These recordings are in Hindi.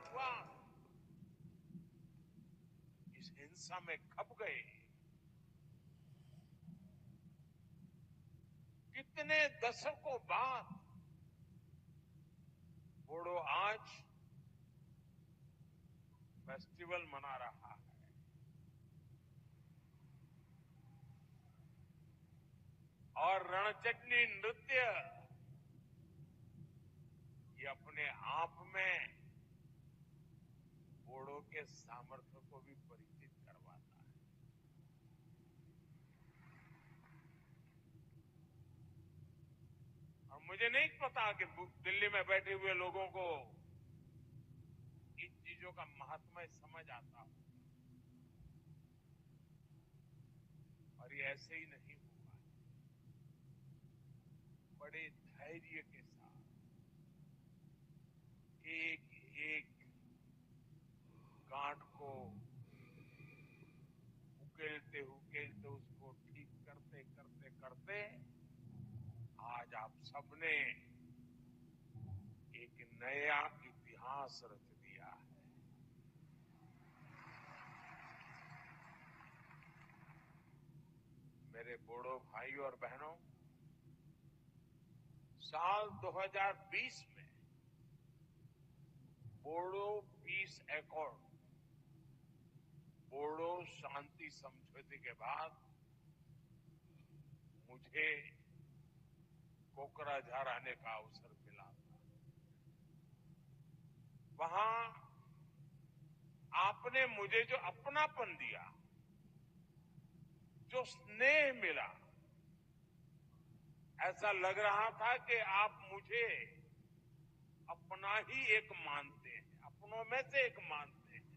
हुआ, इस हिंसा में खप गए। कितने दशकों बाद बोडो आज फेस्टिवल मना रहा है। और रणचंडी नृत्य ये अपने आप में बोडो के सामर्थ्य को भी परिचित करवाता है। और मुझे नहीं पता कि दिल्ली में बैठे हुए लोगों को इन चीजों का महात्म्य समझ आता हो। और ये ऐसे ही नहीं हुआ, बड़े धैर्य के साथ एक एक गांठ को उकेलते उकेलते उसको ठीक करते करते करते आज आप सबने एक नया इतिहास रच दिया है। मेरे बोडो भाई और बहनों, साल 2020 में बोडो पीस एकॉर्ड, बोडो शांति समझौते के बाद मुझे कोकराझार आने का अवसर मिला था। वहां आपने मुझे जो अपनापन दिया, जो स्नेह मिला, ऐसा लग रहा था कि आप मुझे अपना ही एक मानते हैं, अपनों में से एक मानते हैं।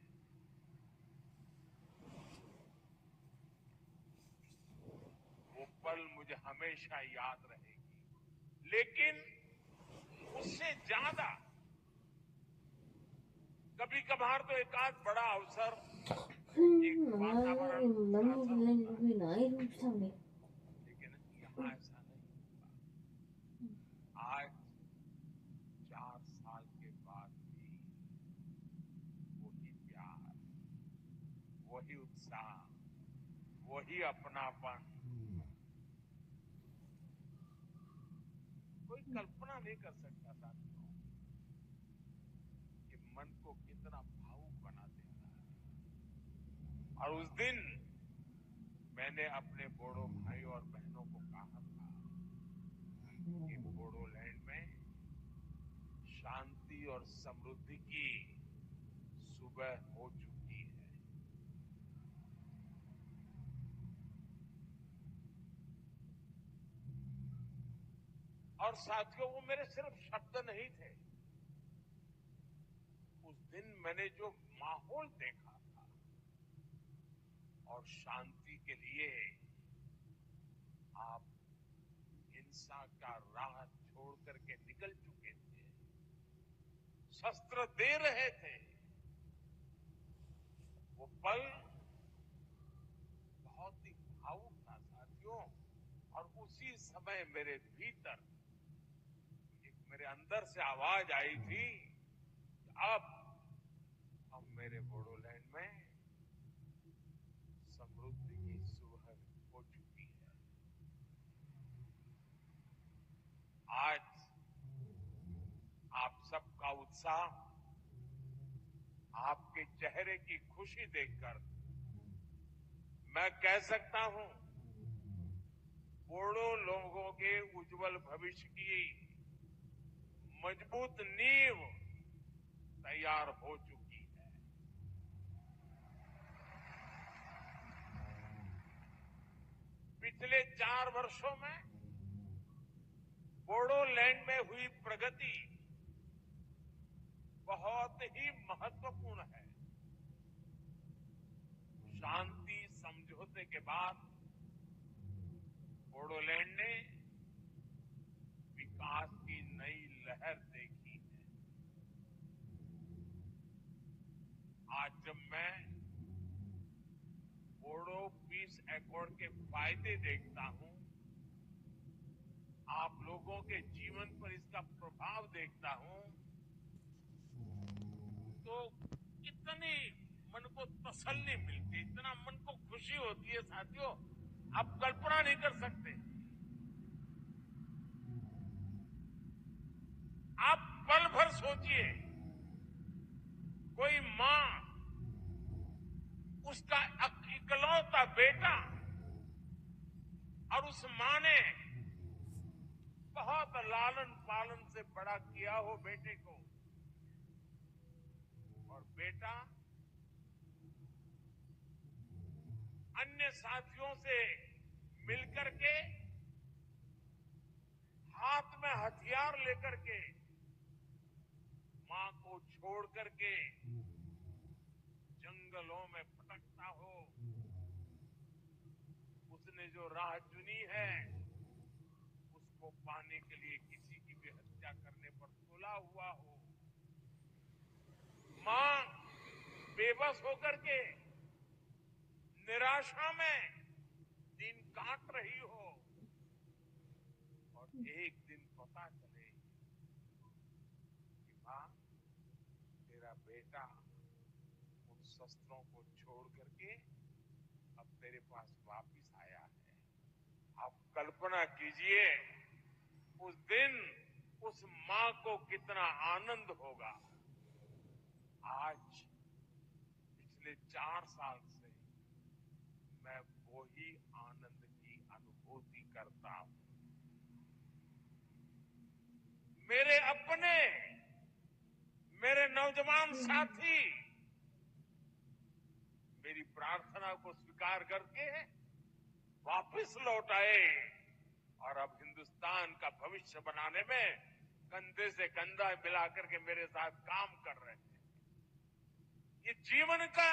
वो पल मुझे हमेशा याद रहेगी। लेकिन उससे ज्यादा कभी कभार तो एक आध बड़ा अवसर, एक वातावरण लेकिन यहां ऐसा नहीं हुआ। आज 4 साल के बाद भी वही प्यार, वही उत्साह, वही अपनापन। कोई कल्पना नहीं कर सकता साथियों कि मन को कितना भावुक बना देता है। और उस दिन मैंने अपने बोडो भाई और बहनों को कहा था कि बोडोलैंड में शांति और समृद्धि की सुबह हो चुकी है। और साथियों, वो मेरे सिर्फ शब्द नहीं थे। उस दिन मैंने जो माहौल देखा था, और शांति के लिए आप हिंसा का राह छोड़ करके निकल चुके थे, शस्त्र दे रहे थे, वो पल बहुत ही भावुक था साथियों। और उसी समय मेरे भीतर एक, मेरे अंदर से आवाज आई थी कि अब मेरे बोडोलैंड में समृद्धि की सुबह हो चुकी है। आज आप सबका उत्साह, आपके चेहरे की खुशी देखकर मैं कह सकता हूं, बोडो लोगों के उज्जवल भविष्य की मजबूत नींव तैयार हो चुकी है। पिछले 4 वर्षों में बोडोलैंड में हुई प्रगति बहुत ही महत्वपूर्ण है। शांति समझौते के बाद बोडोलैंड ने विकास की नई लहर देखी है। आज जब मैं बोडो पीस एकॉर्ड के फायदे देखता हूं, आप लोगों के जीवन पर इसका प्रभाव देखता हूं तो इतनी मन को तसल्ली मिलती, इतना मन को खुशी होती है साथियों, आप कल्पना नहीं कर सकते। आप पल भर सोचिए, कोई मां उसका इकलौता बेटा, और उस मां ने बहुत लालन पालन से बड़ा किया हो बेटे को, और बेटा अन्य साथियों से मिलकर के हाथ में हथियार लेकर के मां को छोड़ करके जंगलों में भटकता हो, उसने जो राह चुनी है उसको पाने के लिए किसी की भी हत्या करने पर तुला हुआ हो, मां बेबस होकर के निराशा में दिन काट रही हो, और एक दिन पता चले कि मां, तेरा बेटा उन शस्त्रों को छोड़ करके अब तेरे पास वापिस आया है। आप कल्पना कीजिए उस दिन उस मां को कितना आनंद होगा। आज पिछले 4 साल से मैं वही आनंद की अनुभूति करता हूं। मेरे अपने, मेरे नौजवान साथी मेरी प्रार्थना को स्वीकार करके वापस लौट आए और अब हिंदुस्तान का भविष्य बनाने में कंधे से कंधा मिलाकर के मेरे साथ काम कर रहे हैं। ये जीवन का,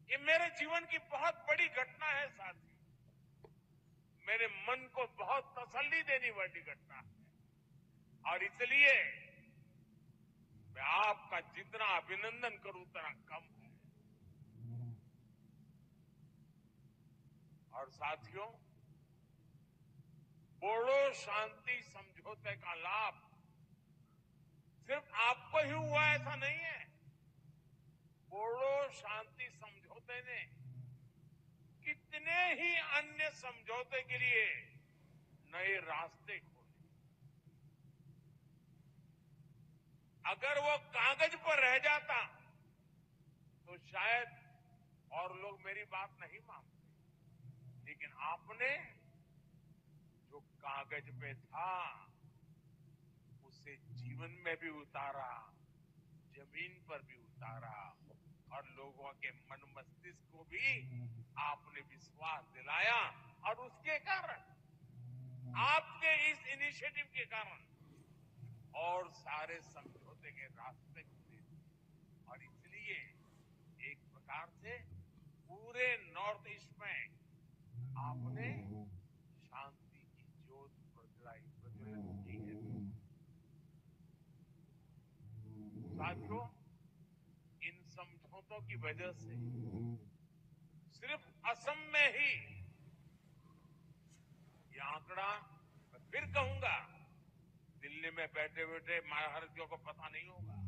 ये मेरे जीवन की बहुत बड़ी घटना है साथी, मेरे मन को बहुत तसल्ली देने वाली घटना है, और इसलिए मैं आपका जितना अभिनंदन करूं उतना कम है। और साथियों, बोडो शांति समझौते का लाभ सिर्फ आपको ही हुआ ऐसा नहीं है। बोडो शांति समझौते ने कितने ही अन्य समझौते के लिए नए रास्ते खोले। अगर वो कागज पर रह जाता तो शायद और लोग मेरी बात नहीं मानते, लेकिन आपने जो कागज पे था उसे जीवन में भी उतारा, जमीन पर भी उतारा, और लोगों के मन मस्तिष्क को भी आपने विश्वास दिलाया, और उसके कारण, आपके इस इनिशिएटिव के कारण और सारे समझौते के रास्ते खुले, और इसलिए एक प्रकार से पूरे नॉर्थ ईस्ट में आपने शांति की ज्योत प्रज्वलित की है। साथियों, इन समझौतों की वजह से सिर्फ असम में ही, ये आंकड़ा मैं फिर कहूंगा, दिल्ली में बैठे बैठे महारथियों को पता नहीं होगा,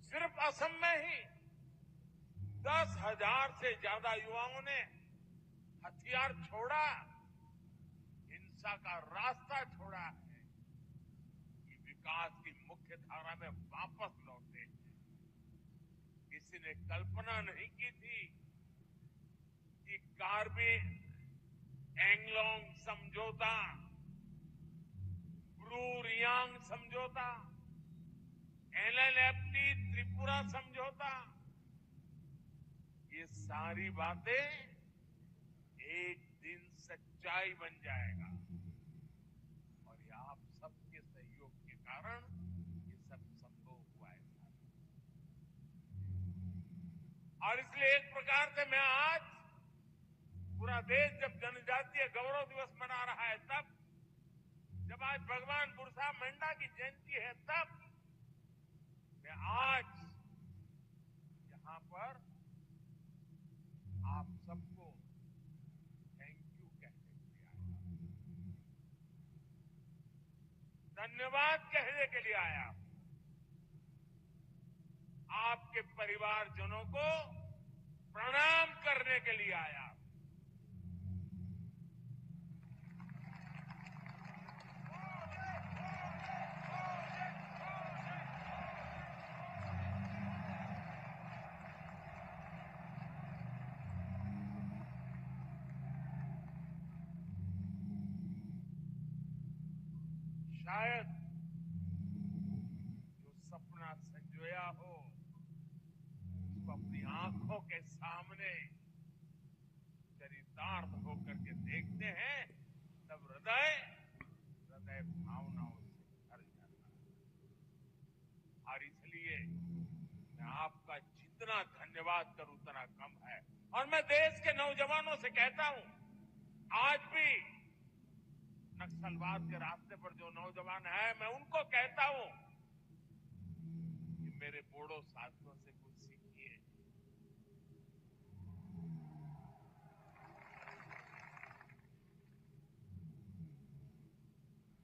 सिर्फ असम में ही 10,000 से ज्यादा युवाओं ने हथियार छोड़ा, हिंसा का रास्ता छोड़ा है, कि विकास की मुख्य धारा में वापस लौटे। किसी ने कल्पना नहीं की थी कि कार्बी एंगलोंग समझौता, ब्रू रियांग समझौता, LLFT त्रिपुरा समझौता, ये सारी बातें एक दिन सच्चाई बन जाएगा, और ये आप सबके सहयोग के कारण ये सब संभव हुआ है। और इसलिए एक प्रकार से मैं आज पूरा देश जब जनजातीय गौरव दिवस मना रहा है, तब जब आज भगवान बिरसा मुंडा की जयंती है, तब मैं आज यहां पर आप सबको थैंक यू कहने के लिए आया। धन्यवाद कहने के लिए आया। आपके परिवारजनों को प्रणाम करने के लिए आया। शायद जो सपना संजोया हो उसको अपनी आंखों के सामने चरितार्थ होकर के देखते हैं, तब हृदय भावनाओं से भर जाता है। और इसलिए मैं आपका जितना धन्यवाद करूं उतना कम है। और मैं देश के नौजवानों से कहता हूं, आज भी नक्सलवाद के रास्ते पर जो नौजवान है, मैं उनको कहता हूं कि मेरे बोडो साथियों से कुछ सीखिए।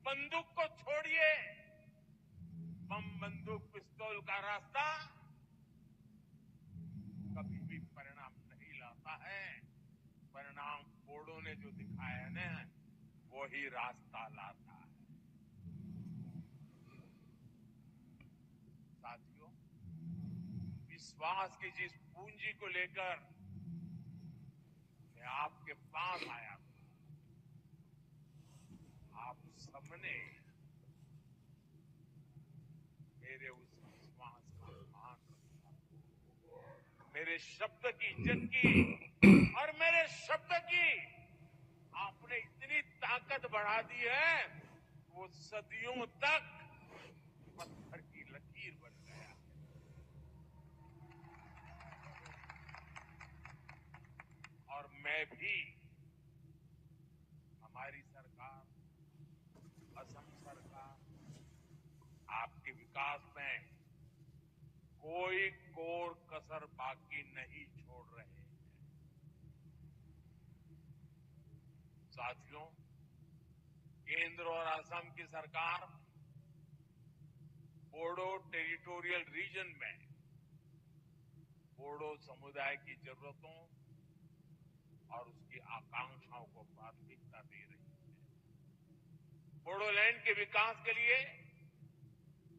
बंदूक को छोड़िए, बम बंदूक पिस्तौल का रास्ता कभी भी परिणाम नहीं लाता है। परिणाम बोडो ने जो दिखाया है ना, वही रास्ता लाता है। साथियों, विश्वास की जिस पूंजी को लेकर मैं आपके पास आया था, आप सबने मेरे उस विश्वास का मान रखा, मेरे शब्द की इज्जत की, और मेरे शब्द की आपने इतनी ताकत बढ़ा दी है, वो सदियों तक पत्थर की लकीर बन गया है। और मैं भी, हमारी सरकार, असम सरकार, आपके विकास में कोई कोर कसर बाकी नहीं छोड़ रहे हैं। साथियों, केंद्र और असम की सरकार बोडो टेरिटोरियल रीजन में बोडो समुदाय की जरूरतों और उसकी आकांक्षाओं को प्राथमिकता दे रही है। बोडोलैंड के विकास के लिए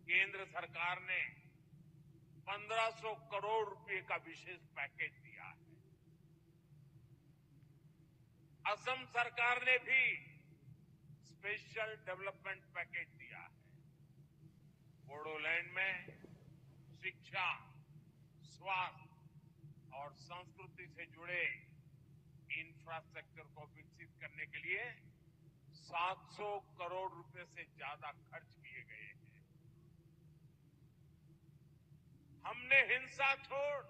केंद्र सरकार ने 1500 करोड़ रुपए का विशेष पैकेज दिया है। असम सरकार ने भी स्पेशल डेवलपमेंट पैकेज दिया है। बोडोलैंड में शिक्षा, स्वास्थ्य और संस्कृति से जुड़े इंफ्रास्ट्रक्चर को विकसित करने के लिए 700 करोड़ रुपए से ज्यादा खर्च किए गए हैं। हमने हिंसा छोड़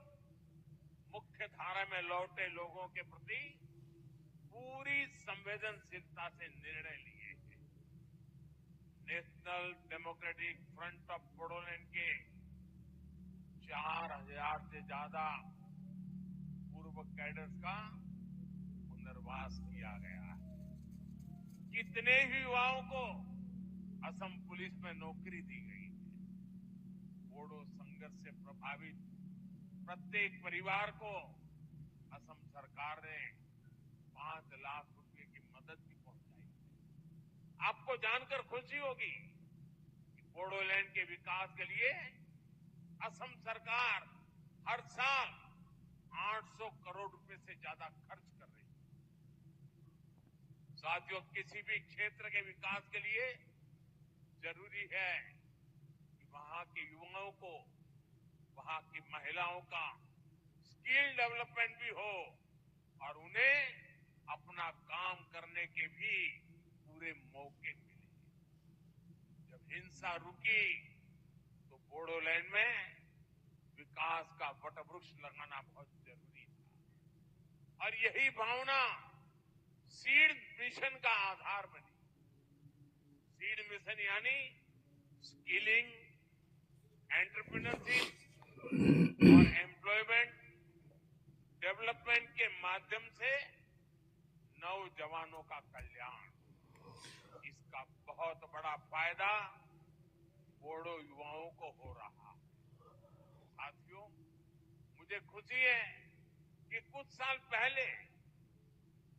मुख्य धारा में लौटे लोगों के प्रति पूरी संवेदनशीलता से निर्णय लिए हैं। National democratic front of Bodoland के 4000 से ज्यादा पूर्व कैडर्स का पुनर्वास किया गया है। कितने ही युवाओं को असम पुलिस में नौकरी दी गई है। बोडो संघर्ष से प्रभावित प्रत्येक परिवार को असम सरकार ने 5 लाख रुपए की मदद भी पहुंचाई है। आपको जानकर खुशी होगी कि बोडोलैंड के विकास के लिए असम सरकार हर साल 800 करोड़ रुपए से ज्यादा खर्च कर रही है। साथियों, किसी भी क्षेत्र के विकास के लिए जरूरी है कि वहां के युवाओं को, वहां की महिलाओं का स्किल डेवलपमेंट भी हो और उन्हें अपना काम करने के भी पूरे मौके मिले। जब हिंसा रुकी तो बोडोलैंड में विकास का वटवृक्ष लगाना बहुत जरूरी था, और यही भावना सीड मिशन का आधार बनी। सीड मिशन यानी स्किलिंग, एंटरप्रेन्योरशिप और एम्प्लॉयमेंट डेवलपमेंट के माध्यम से नौजवानों का कल्याण, इसका बहुत बड़ा फायदा बोडो युवाओं को हो रहा है। साथियों, मुझे खुशी है कि कुछ साल पहले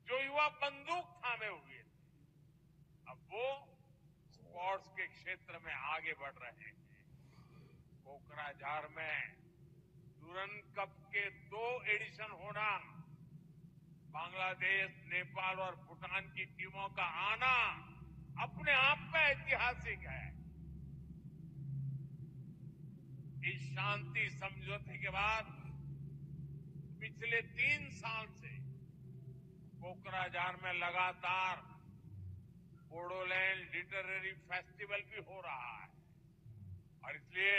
जो युवा बंदूक थामे हुए थे, अब वो स्पोर्ट्स के क्षेत्र में आगे बढ़ रहे हैं। कोकराझार में डूरन कप के 2 एडिशन होना, बांग्लादेश, नेपाल और भूटान की टीमों का आना अपने आप में ऐतिहासिक है। इस शांति समझौते के बाद पिछले 3 साल से कोकराझार में लगातार बोडोलैंड लिटरेरी फेस्टिवल भी हो रहा है और इसलिए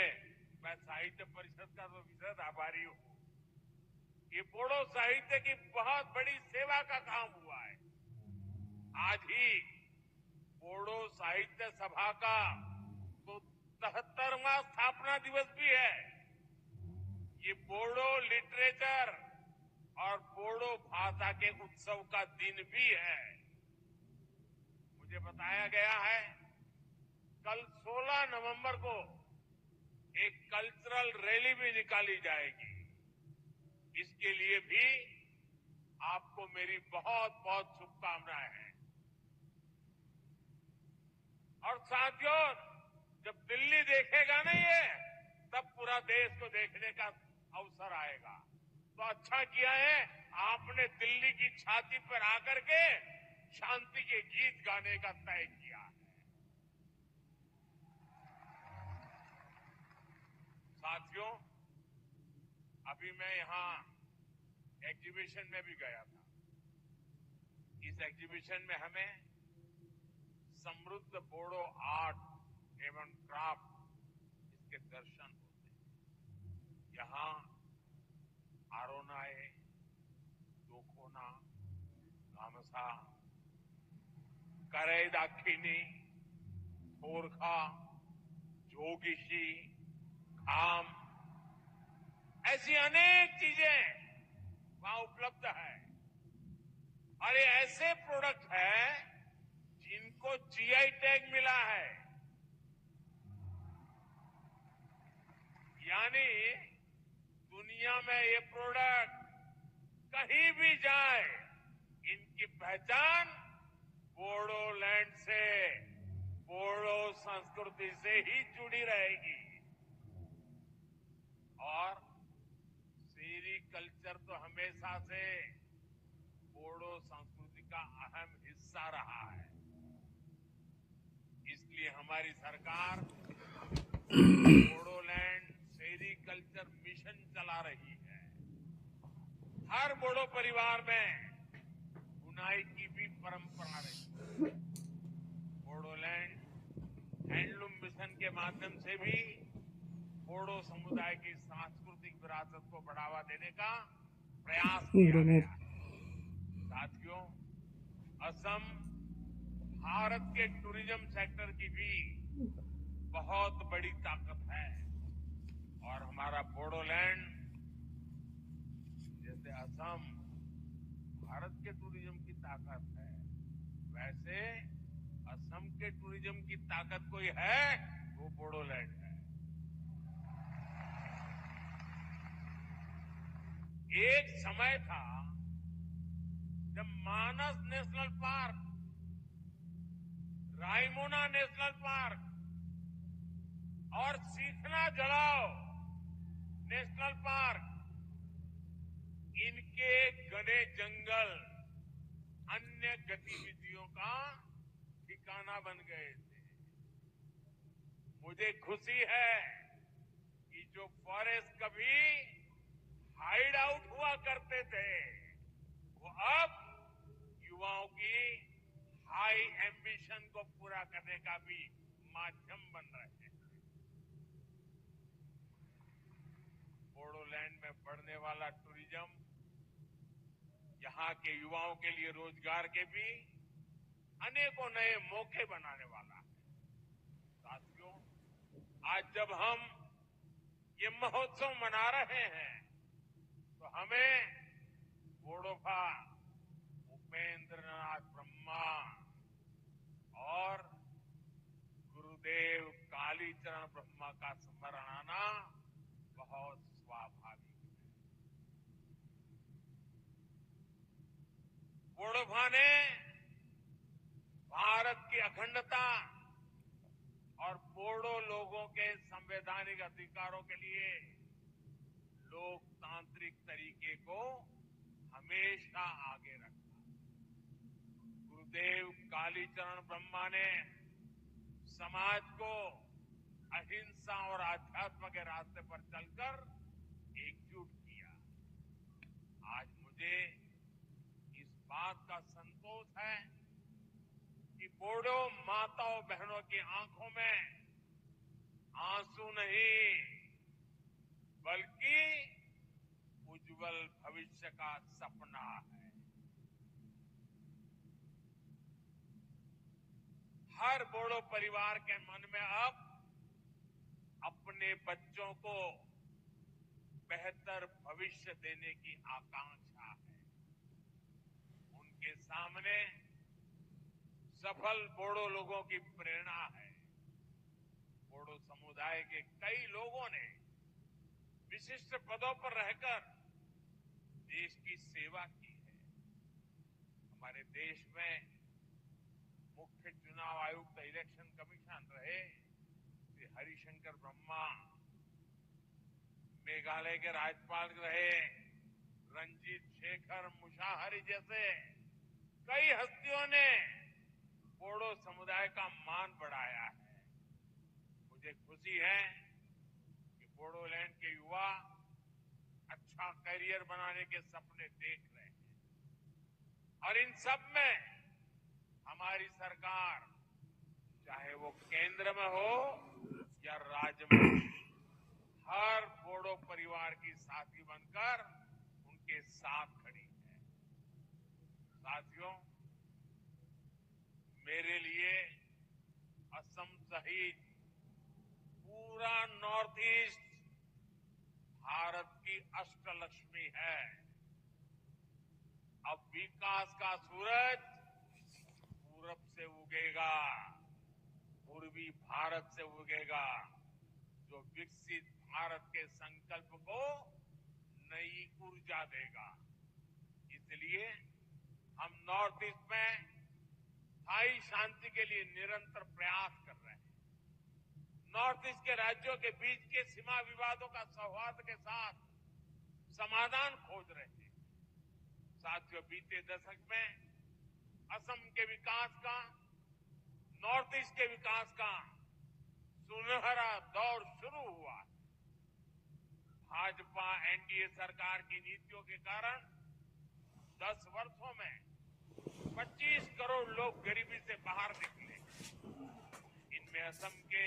मैं साहित्य परिषद का तो विशेष आभारी हूं। ये बोडो साहित्य की बहुत बड़ी सेवा का काम हुआ है। आज ही बोडो साहित्य सभा का तो 73वां स्थापना दिवस भी है। ये बोडो लिटरेचर और बोडो भाषा के उत्सव का दिन भी है। मुझे बताया गया है कल 16 नवंबर को एक कल्चरल रैली भी निकाली जाएगी। इसके लिए भी आपको मेरी बहुत बहुत शुभकामनाएं हैं। और साथियों, जब दिल्ली देखेगा ना ये, तब पूरा देश को देखने का अवसर आएगा। तो अच्छा किया है आपने दिल्ली की छाती पर आकर के शांति के गीत गाने का तय किया है। साथियों, अभी मैं यहां एग्जीबिशन में भी गया था। इस एग्जीबिशन में हमें समृद्ध बोडो आर्ट एवं क्राफ्ट इसके दर्शन होते हैं। यहां आरोनाए, दोखोना, गामसा, करई दाखिनी, थोरखा, जोगिशी, खाम, ऐसी अनेक चीजें वहां उपलब्ध है। और ये ऐसे प्रोडक्ट है जिनको जीआई टैग मिला है। यानी दुनिया में ये प्रोडक्ट कहीं भी जाए, इनकी पहचान बोडोलैंड से, बोडो संस्कृति से ही जुड़ी रहेगी। और सेरिकल्चर तो हमेशा से बोडो संस्कृति का अहम हिस्सा रहा है। इसलिए हमारी सरकार बोडोलैंड सेरिकल्चर मिशन चला रही है। हर बोडो परिवार में बुनाई की भी परंपरा रही है। बोडोलैंड हैंडलूम मिशन के माध्यम से भी बोडो समुदाय की सांस्कृतिक विरासत को बढ़ावा देने का प्रयास किया गया है। साथियों, असम भारत के टूरिज्म सेक्टर की भी बहुत बड़ी ताकत है। और हमारा बोडोलैंड जैसे असम भारत के टूरिज्म की ताकत है, वैसे असम के टूरिज्म की ताकत कोई है वो बोडोलैंड है। एक समय था जब Manas national park, Raimona national park और सीखना जलाओ नेशनल पार्क, इनके घने जंगल अन्य गतिविधियों का ठिकाना बन गए थे। मुझे खुशी है कि जो फॉरेस्ट कभी हाइड आउट हुआ करते थे, वो अब युवाओं की हाई एम्बिशन को पूरा करने का भी माध्यम बन रहे हैं। बोडोलैंड में बढ़ने वाला टूरिज्म यहाँ के युवाओं के लिए रोजगार के भी अनेकों नए मौके बनाने वाला है। साथियों, आज जब हम ये महोत्सव मना रहे हैं तो हमें बोडोफा उपेंद्रनाथ ब्रह्मा ब्रह्मा का स्मरण आना बहुत स्वाभाविक है। बोडोफा ने भारत की अखंडता और बोडो लोगों के संवैधानिक अधिकारों के लिए लोकतांत्रिक तरीके को हमेशा आगे रखा। गुरुदेव कालीचरण ब्रह्मा ने समाज को अहिंसा और आध्यात्म के रास्ते पर चलकर एकजुट किया। आज मुझे इस बात का संतोष है कि बोडो माताओं बहनों की आंखों में आंसू नहीं बल्कि उज्जवल भविष्य का सपना है। हर बोडो परिवार के मन में अब अपने बच्चों को बेहतर भविष्य देने की आकांक्षा है। उनके सामने सफल बोडो लोगों की प्रेरणा है। बोडो समुदाय के कई लोगों ने विशिष्ट पदों पर रहकर देश की सेवा की है। हमारे देश में मुख्य चुनाव आयुक्त इलेक्शन कमीशन रहे श्री हरिशंकर ब्रह्मा, मेघालय के राज्यपाल रहे रंजीत शेखर मुशाहरी जैसे कई हस्तियों ने बोडो समुदाय का मान बढ़ाया है। मुझे खुशी है कि बोडोलैंड के युवा अच्छा करियर बनाने के सपने देख रहे हैं और इन सब में हमारी सरकार, चाहे वो केंद्र में हो या राज्य में, हर बोडो परिवार की साथी बनकर उनके साथ खड़ी है। साथियों, मेरे लिए असम सहित पूरा नॉर्थ ईस्ट भारत की अष्टलक्ष्मी है। अब विकास का सूरज पूरब से उगेगा, पूर्वी भारत से उगेगा, जो विकसित भारत के संकल्प को नई ऊर्जा देगा। इसलिए हम नॉर्थ ईस्ट में स्थायी शांति के लिए निरंतर प्रयास कर रहे हैं। नॉर्थ ईस्ट के राज्यों के बीच के सीमा विवादों का सौहार्द के साथ समाधान खोज रहे हैं। साथियों, बीते दशक में असम के विकास का, नॉर्थ ईस्ट के विकास का सुनहरा दौर शुरू हुआ। भाजपा एनडीए सरकार की नीतियों के कारण 10 वर्षों में 25 करोड़ लोग गरीबी से बाहर निकले। इनमें असम के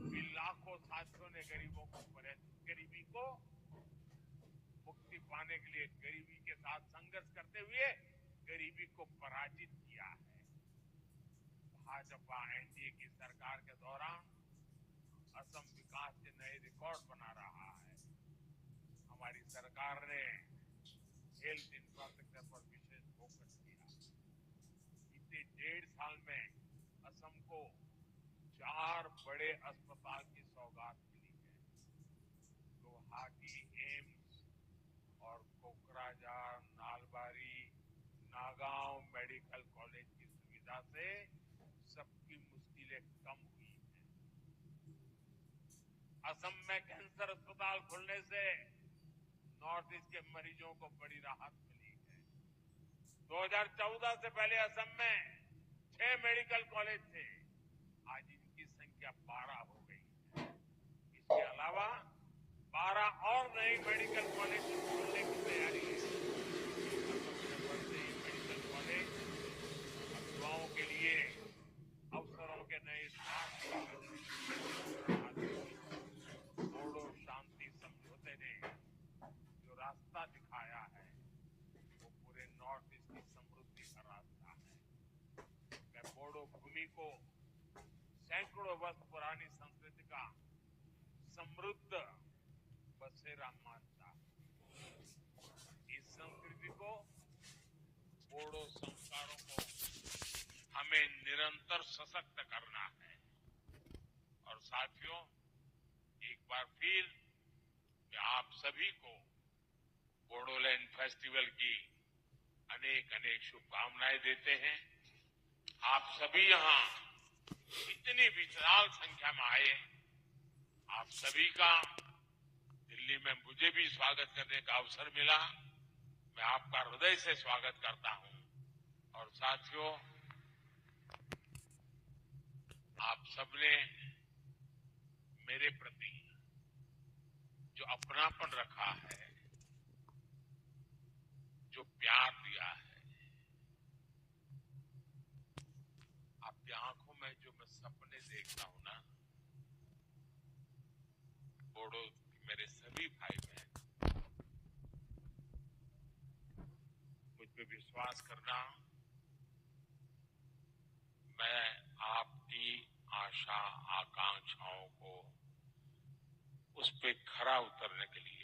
भी लाखों साथियों ने गरीबी को मुक्ति पाने के लिए गरीबी के साथ संघर्ष करते हुए गरीबी को पराजित किया है। भाजपा एनडीए की सरकार के दौरान असम विकास के नए रिकॉर्ड बना रहा है। हमारी सरकार ने हेल्थ इंफ्रास्ट्रक्चर पर विशेष फोकस किया। बीते 1.5 साल में असम को 4 बड़े अस्पताल की सौगात मिली है। गुवाहाटी एम्स और कोकराझार, नालबारी, नागांव मेडिकल कॉलेज की सुविधा से सबकी मुश्किलें कम हुई हैं। असम में कैंसर अस्पताल खुलने से नॉर्थ ईस्ट के मरीजों को बड़ी राहत मिली है। 2014 से पहले असम में 6 मेडिकल कॉलेज थे, आज इनकी संख्या 12 हो गई है। इसके अलावा 12 और नए मेडिकल कॉलेज खोलने की तैयारी है। असम में बढ़ते ही मेडिकल कॉलेज युवाओं के लिए अवसरों के नए द्वार। बोडो शांति समझौते ने जो रास्ता दिखाया है वो पूरे नॉर्थ ईस्ट की समृद्धि का रास्ता है। मैं बोडो भूमि को सैकड़ों वर्ष पुरानी संस्कृति का समृद्ध बसेरा मानता हूं। इस संस्कृति को, बोडो संस्कारों को हमें निरंतर सशक्त करना है और साथियों, एक बार फिर मैं आप सभी को बोडोलैंड फेस्टिवल की अनेक अनेक शुभकामनाएं देते हैं। आप सभी यहाँ इतनी विशाल संख्या में आए, आप सभी का दिल्ली में मुझे भी स्वागत करने का अवसर मिला। मैं आपका हृदय से स्वागत करता हूं। और साथियों, आप सबने मेरे प्रति जो अपनापन रखा है, जो प्यार दिया है, आपकी आंखों में जो मैं सपने देखता हूं ना, बोडो मेरे सभी भाई बहन, मुझ पे विश्वास करना, मैं आपकी आशा आकांक्षाओं को उस पे खरा उतरने के लिए